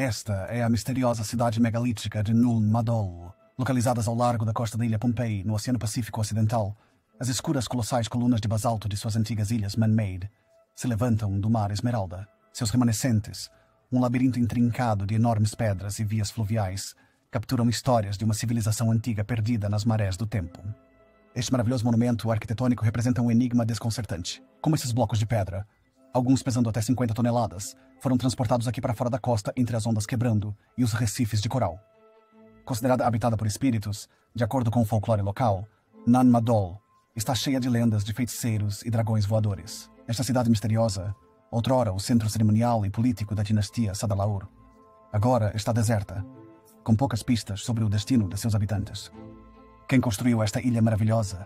Esta é a misteriosa cidade megalítica de Nuln Madol. Localizadas ao largo da costa da ilha Pompei, no Oceano Pacífico Ocidental, as escuras colossais colunas de basalto de suas antigas ilhas man-made se levantam do mar Esmeralda. Seus remanescentes, um labirinto intrincado de enormes pedras e vias fluviais, capturam histórias de uma civilização antiga perdida nas marés do tempo. Este maravilhoso monumento arquitetônico representa um enigma desconcertante. Como esses blocos de pedra, alguns pesando até 50 toneladas, foram transportados aqui para fora da costa entre as ondas quebrando e os recifes de coral. Considerada habitada por espíritos, de acordo com o folclore local, Nan Madol está cheia de lendas de feiticeiros e dragões voadores. Esta cidade misteriosa, outrora o centro cerimonial e político da dinastia Sadalaur, agora está deserta, com poucas pistas sobre o destino de seus habitantes. Quem construiu esta ilha maravilhosa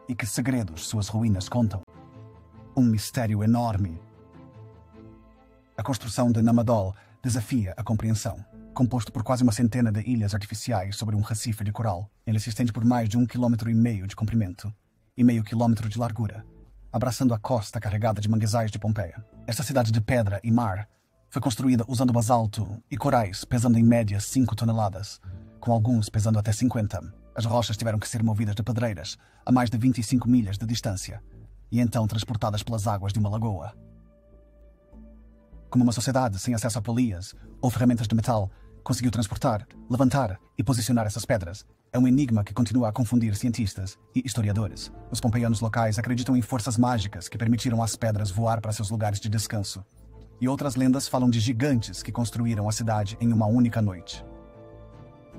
e que segredos suas ruínas contam? Um mistério enorme. A construção de Namadol desafia a compreensão. Composto por quase uma centena de ilhas artificiais sobre um recife de coral, ele se estende por mais de 1,5 km de comprimento e meio quilômetro de largura, abraçando a costa carregada de manguezais de Pompeia. Esta cidade de pedra e mar foi construída usando basalto e corais pesando em média 5 toneladas, com alguns pesando até 50. As rochas tiveram que ser movidas de pedreiras a mais de 25 milhas de distância e então transportadas pelas águas de uma lagoa. Como uma sociedade sem acesso a polias ou ferramentas de metal conseguiu transportar, levantar e posicionar essas pedras, é um enigma que continua a confundir cientistas e historiadores. Os pompeianos locais acreditam em forças mágicas que permitiram às pedras voar para seus lugares de descanso. E outras lendas falam de gigantes que construíram a cidade em uma única noite.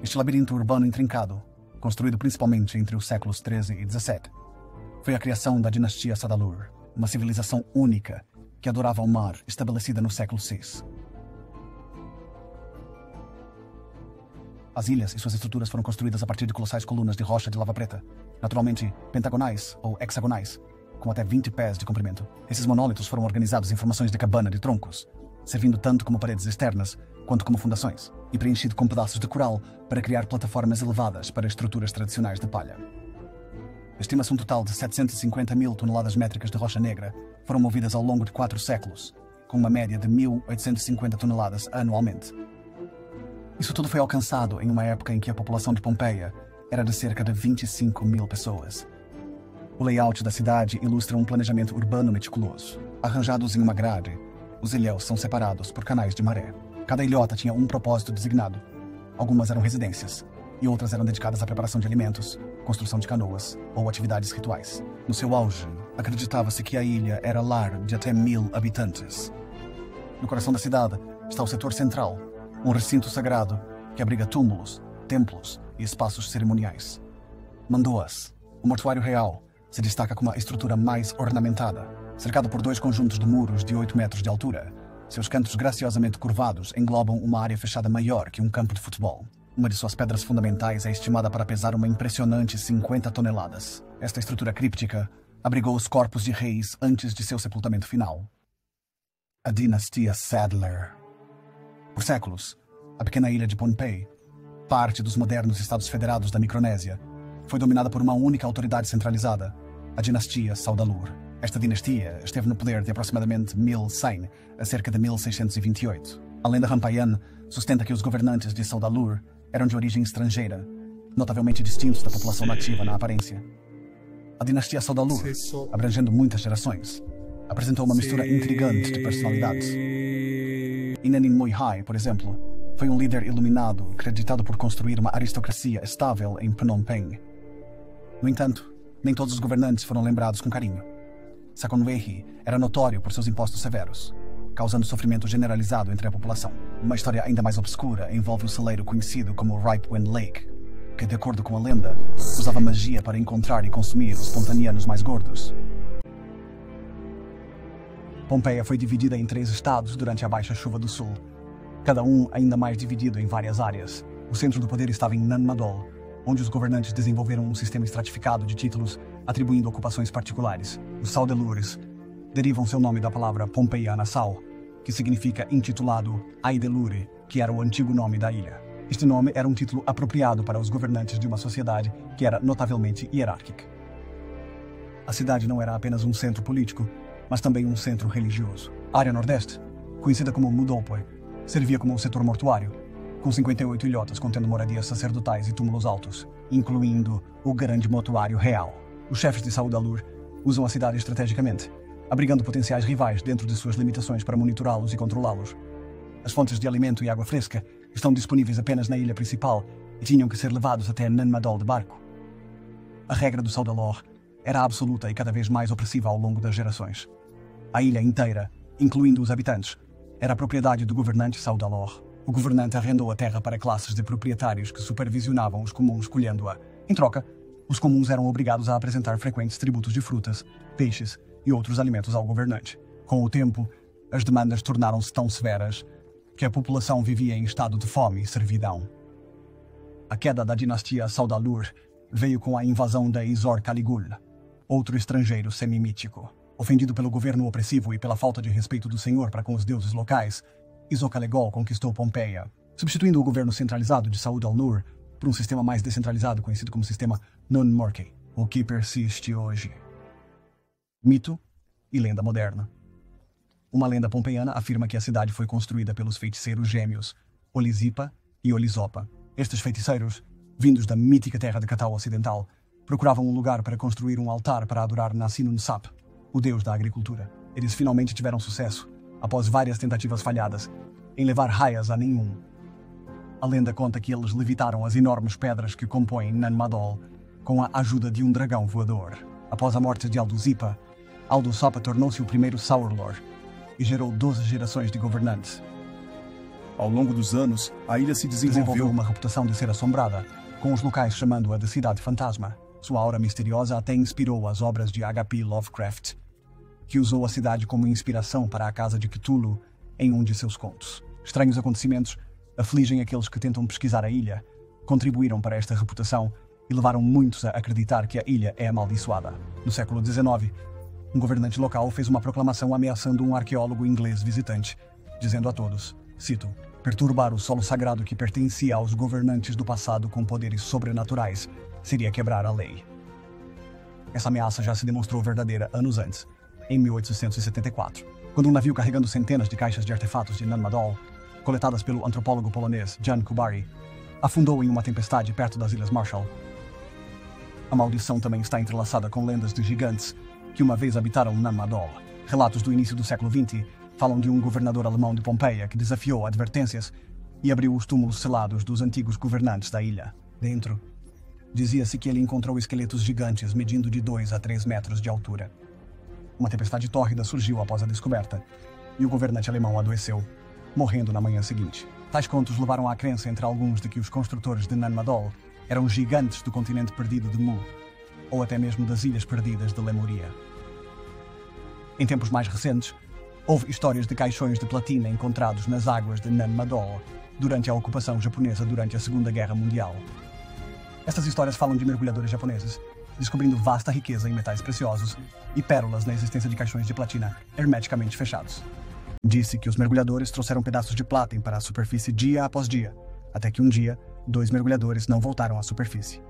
Este labirinto urbano intrincado, construído principalmente entre os séculos XIII e XVII, foi a criação da dinastia Sadalur, uma civilização única que adorava o mar, estabelecida no século VI. As ilhas e suas estruturas foram construídas a partir de colossais colunas de rocha de lava preta, naturalmente pentagonais ou hexagonais, com até 20 pés de comprimento. Esses monólitos foram organizados em formações de cabana de troncos, servindo tanto como paredes externas quanto como fundações, e preenchido com pedaços de coral para criar plataformas elevadas para estruturas tradicionais de palha. Estima-se um total de 750 mil toneladas métricas de rocha negra foram movidas ao longo de 4 séculos, com uma média de 1.850 toneladas anualmente. Isso tudo foi alcançado em uma época em que a população de Pompeia era de cerca de 25 mil pessoas. O layout da cidade ilustra um planejamento urbano meticuloso. Arranjados em uma grade, os ilhéus são separados por canais de maré. Cada ilhota tinha um propósito designado. Algumas eram residências, e outras eram dedicadas à preparação de alimentos, construção de canoas ou atividades rituais. No seu auge, acreditava-se que a ilha era lar de até 1.000 habitantes. No coração da cidade está o setor central, um recinto sagrado que abriga túmulos, templos e espaços cerimoniais. Mandoas, o mortuário real, se destaca como a estrutura mais ornamentada. Cercado por 2 conjuntos de muros de 8 metros de altura, seus cantos graciosamente curvados englobam uma área fechada maior que um campo de futebol. Uma de suas pedras fundamentais é estimada para pesar uma impressionante 50 toneladas. Esta estrutura críptica abrigou os corpos de reis antes de seu sepultamento final. A dinastia Sadler. Por séculos, a pequena ilha de Pohnpei, parte dos modernos Estados Federados da Micronésia, foi dominada por uma única autoridade centralizada, a dinastia Saudalur. Esta dinastia esteve no poder de aproximadamente 1100 a cerca de 1628. A lenda Rampaian sustenta que os governantes de Saudalur eram de origem estrangeira, notavelmente distintos da população nativa na aparência. A dinastia Saudalur, abrangendo muitas gerações, apresentou uma mistura intrigante de personalidades. Inanin Moihai, por exemplo, foi um líder iluminado acreditado por construir uma aristocracia estável em Phnom Penh. No entanto, nem todos os governantes foram lembrados com carinho. Sakonwehi era notório por seus impostos severos, causando sofrimento generalizado entre a população. Uma história ainda mais obscura envolve o celeiro conhecido como Ripewind Lake, que, de acordo com a lenda, usava magia para encontrar e consumir os pontanianos mais gordos. Pompeia foi dividida em 3 estados durante a Baixa Chuva do Sul, cada um ainda mais dividido em várias áreas. O centro do poder estava em Nan Madol, onde os governantes desenvolveram um sistema estratificado de títulos atribuindo ocupações particulares. Os Saudelures derivam seu nome da palavra Pompeiana Sal, que significa intitulado Aidelure, que era o antigo nome da ilha. Este nome era um título apropriado para os governantes de uma sociedade que era notavelmente hierárquica. A cidade não era apenas um centro político, mas também um centro religioso. A área nordeste, conhecida como Mudolpoi, servia como um setor mortuário, com 58 ilhotas contendo moradias sacerdotais e túmulos altos, incluindo o Grande Mortuário Real. Os chefes de Saudalur usam a cidade estrategicamente, abrigando potenciais rivais dentro de suas limitações para monitorá-los e controlá-los. As fontes de alimento e água fresca estão disponíveis apenas na ilha principal e tinham que ser levados até Nanmadol de barco. A regra do Saudalor era absoluta e cada vez mais opressiva ao longo das gerações. A ilha inteira, incluindo os habitantes, era a propriedade do governante Saudalor. O governante arrendou a terra para classes de proprietários que supervisionavam os comuns colhendo-a. Em troca, os comuns eram obrigados a apresentar frequentes tributos de frutas, peixes e outros alimentos ao governante. Com o tempo, as demandas tornaram-se tão severas que a população vivia em estado de fome e servidão. A queda da dinastia Saudalur veio com a invasão de Izor Caligul, outro estrangeiro semimítico. Ofendido pelo governo opressivo e pela falta de respeito do senhor para com os deuses locais, Isocalegol conquistou Pompeia, substituindo o governo centralizado de Saud al-Nur por um sistema mais descentralizado conhecido como sistema Nun-Morkey, o que persiste hoje. Mito e lenda moderna. Uma lenda pompeiana afirma que a cidade foi construída pelos feiticeiros gêmeos Olisipa e Olisopa. Estes feiticeiros, vindos da mítica terra de Catal Ocidental, procuravam um lugar para construir um altar para adorar Nassinun-Sap, o deus da agricultura. Eles finalmente tiveram sucesso, após várias tentativas falhadas, em levar raias a nenhum. A lenda conta que eles levitaram as enormes pedras que compõem Nanmadol com a ajuda de um dragão voador. Após a morte de Alduzipa, Aldusopa tornou-se o primeiro Saurlor e gerou 12 gerações de governantes. Ao longo dos anos, a ilha se desenvolveu uma reputação de ser assombrada, com os locais chamando-a de Cidade Fantasma. Sua aura misteriosa até inspirou as obras de H.P. Lovecraft, que usou a cidade como inspiração para a Casa de Cthulhu em um de seus contos. Estranhos acontecimentos afligem aqueles que tentam pesquisar a ilha, contribuíram para esta reputação e levaram muitos a acreditar que a ilha é amaldiçoada. No século XIX, um governante local fez uma proclamação ameaçando um arqueólogo inglês visitante, dizendo a todos, cito, perturbar o solo sagrado que pertencia aos governantes do passado com poderes sobrenaturais seria quebrar a lei. Essa ameaça já se demonstrou verdadeira anos antes, em 1874, quando um navio carregando centenas de caixas de artefatos de Nanmadol, coletadas pelo antropólogo polonês Jan Kubary, afundou em uma tempestade perto das Ilhas Marshall. A maldição também está entrelaçada com lendas de gigantes que uma vez habitaram Nanmadol. Relatos do início do século XX falam de um governador alemão de Pompeia que desafiou advertências e abriu os túmulos selados dos antigos governantes da ilha. Dentro, dizia-se que ele encontrou esqueletos gigantes medindo de 2 a 3 metros de altura. Uma tempestade tórrida surgiu após a descoberta, e o governante alemão adoeceu, morrendo na manhã seguinte. Tais contos levaram à crença entre alguns de que os construtores de Nanmadol eram gigantes do continente perdido de Mu, ou até mesmo das Ilhas Perdidas de Lemuria. Em tempos mais recentes, houve histórias de caixões de platina encontrados nas águas de Nanmadol durante a ocupação japonesa durante a Segunda Guerra Mundial. Estas histórias falam de mergulhadores japoneses descobrindo vasta riqueza em metais preciosos e pérolas na existência de caixões de platina hermeticamente fechados. Disse que os mergulhadores trouxeram pedaços de pláten para a superfície dia após dia, até que um dia, 2 mergulhadores não voltaram à superfície.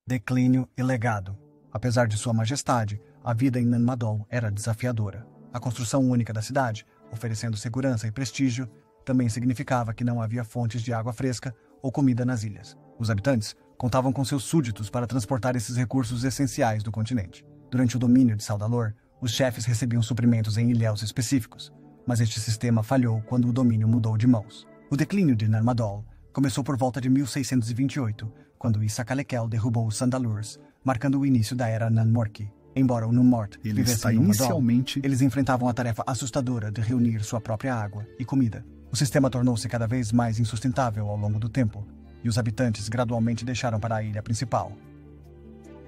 Declínio e legado. Apesar de sua majestade, a vida em Nanmadol era desafiadora. A construção única da cidade, oferecendo segurança e prestígio, também significava que não havia fontes de água fresca ou comida nas ilhas. Os habitantes contavam com seus súditos para transportar esses recursos essenciais do continente. Durante o domínio de Saudalor, os chefes recebiam suprimentos em ilhéus específicos, mas este sistema falhou quando o domínio mudou de mãos. O declínio de Nanmadol começou por volta de 1628, quando Isakalekel derrubou os Sandalurs, marcando o início da era Nan-Morkey. Embora o Numort vivesse em Nanmadol, eles enfrentavam a tarefa assustadora de reunir sua própria água e comida. O sistema tornou-se cada vez mais insustentável ao longo do tempo, e os habitantes gradualmente deixaram para a ilha principal.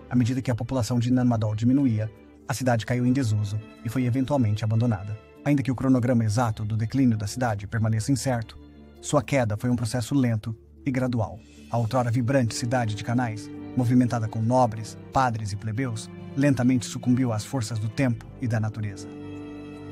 À medida que a população de Nanmadol diminuía, a cidade caiu em desuso e foi eventualmente abandonada. Ainda que o cronograma exato do declínio da cidade permaneça incerto, sua queda foi um processo lento e gradual. A outrora vibrante cidade de Canais, movimentada com nobres, padres e plebeus, lentamente sucumbiu às forças do tempo e da natureza.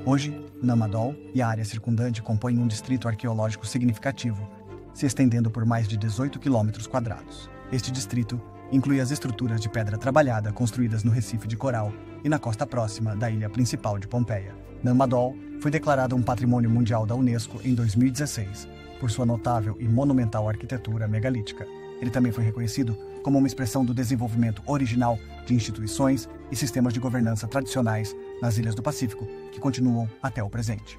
Hoje, Nanmadol e a área circundante compõem um distrito arqueológico significativo, se estendendo por mais de 18 quilômetros quadrados. Este distrito inclui as estruturas de pedra trabalhada construídas no Recife de Coral e na costa próxima da ilha principal de Pompeia. Nammadol foi declarada um Patrimônio Mundial da Unesco em 2016, por sua notável e monumental arquitetura megalítica. Ele também foi reconhecido como uma expressão do desenvolvimento original de instituições e sistemas de governança tradicionais nas ilhas do Pacífico, que continuam até o presente.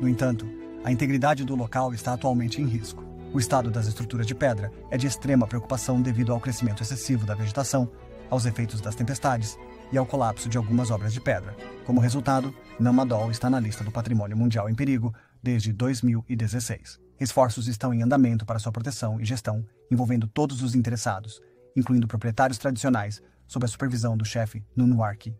No entanto, a integridade do local está atualmente em risco. O estado das estruturas de pedra é de extrema preocupação devido ao crescimento excessivo da vegetação, aos efeitos das tempestades e ao colapso de algumas obras de pedra. Como resultado, Nammadol está na lista do Patrimônio Mundial em Perigo desde 2016. Esforços estão em andamento para sua proteção e gestão, envolvendo todos os interessados, incluindo proprietários tradicionais, sob a supervisão do chefe Nuno Arki.